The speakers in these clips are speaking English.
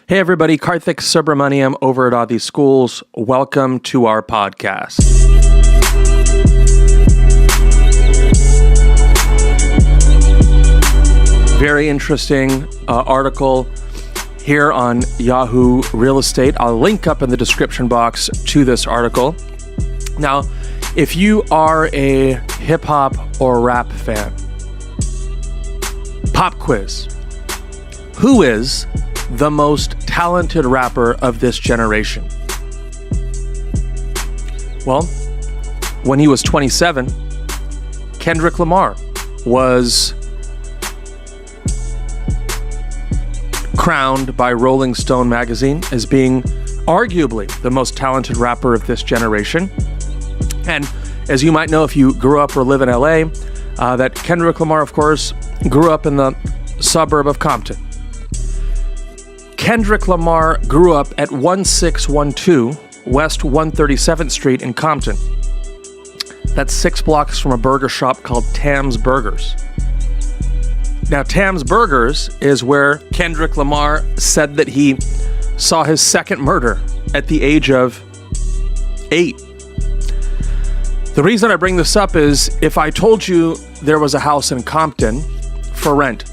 Hey everybody, Kartik Subramaniam over at ADHI Schools. Welcome to our podcast. Very interesting article here on Yahoo Real Estate. I'll link up in the description box to this article. Now, if you are a hip hop or rap fan, pop quiz. Who is the most talented rapper of this generation? Well, when he was 27, Kendrick Lamar was crowned by Rolling Stone magazine as being arguably the most talented rapper of this generation. And as you might know if you grew up or live in LA, that Kendrick Lamar, of course, grew up in the suburb of Compton. Kendrick Lamar grew up at 1612 West 137th Street in Compton. That's 6 blocks from a burger shop called Tam's Burgers. Now, Tam's Burgers is where Kendrick Lamar said that he saw his second murder at the age of 8. The reason I bring this up is if I told you there was a house in Compton for rent,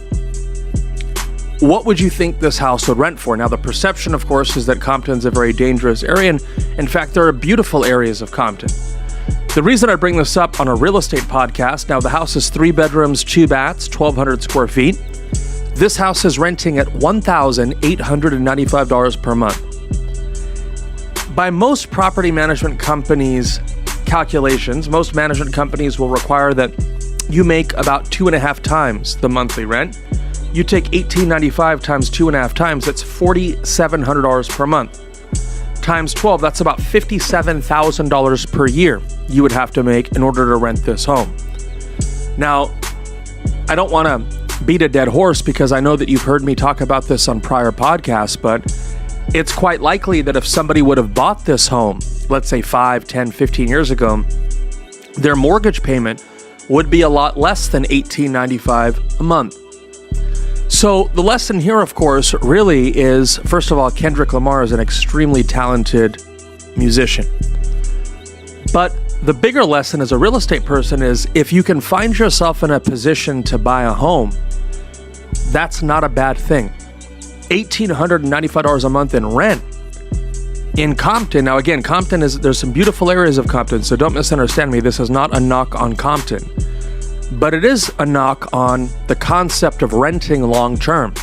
what would you think this house would rent for? Now, the perception, of course, is that Compton's a very dangerous area, and in fact, there are beautiful areas of Compton. The reason I bring this up on a real estate podcast, now the house is 3 bedrooms, 2 baths, 1,200 square feet. This house is renting at $1,895 per month. By most property management companies' calculations, most management companies will require that you make about 2.5 times the monthly rent. You take $1,895 times 2.5 times, that's $4,700 per month. Times 12, that's about $57,000 per year you would have to make in order to rent this home. Now, I don't want to beat a dead horse because I know that you've heard me talk about this on prior podcasts, but it's quite likely that if somebody would have bought this home, let's say 5, 10, 15 years ago, their mortgage payment would be a lot less than $1,895 a month. So the lesson here, of course, really is, first of all, Kendrick Lamar is an extremely talented musician. But the bigger lesson as a real estate person is if you can find yourself in a position to buy a home, that's not a bad thing. $1,895 a month in rent in Compton. Now, again, there's some beautiful areas of Compton, so don't misunderstand me. This is not a knock on Compton. But it is a knock on the concept of renting long term.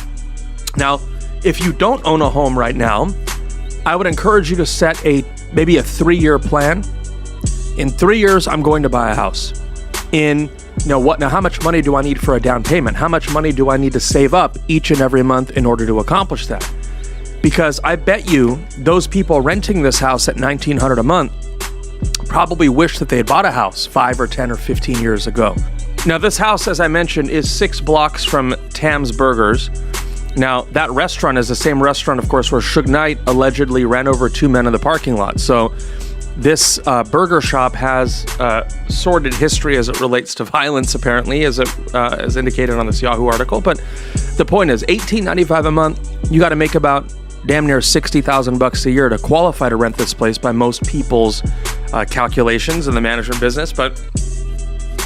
Now, if you don't own a home right now, I would encourage you to set maybe a 3-year plan. In 3 years, I'm going to buy a house. How much money do I need for a down payment? How much money do I need to save up each and every month in order to accomplish that? Because I bet you those people renting this house at $1,900 a month probably wish that they had bought a house 5 or 10 or 15 years ago. Now, this house, as I mentioned, is 6 blocks from Tam's Burgers. Now, that restaurant is the same restaurant, of course, where Suge Knight allegedly ran over 2 men in the parking lot. So this burger shop has sordid history as it relates to violence, apparently, as indicated on this Yahoo article. But the point is, $1,895 a month, you got to make about damn near $60,000 a year to qualify to rent this place by most people's calculations in the management business. But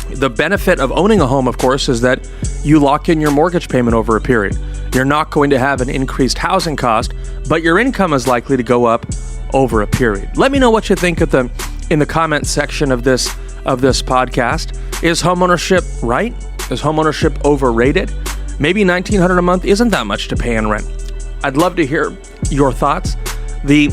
the benefit of owning a home, of course, is that you lock in your mortgage payment over a period. You're not going to have an increased housing cost, but your income is likely to go up over a period. Let me know what you think in the comment section of this podcast. Is homeownership right? Is homeownership overrated? Maybe $1,900 a month isn't that much to pay in rent. I'd love to hear your thoughts. The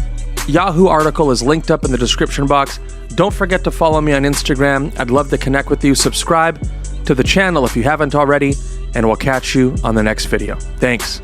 Yahoo article is linked up in the description box. Don't forget to follow me on Instagram. I'd love to connect with you. Subscribe to the channel if you haven't already, and we'll catch you on the next video. Thanks.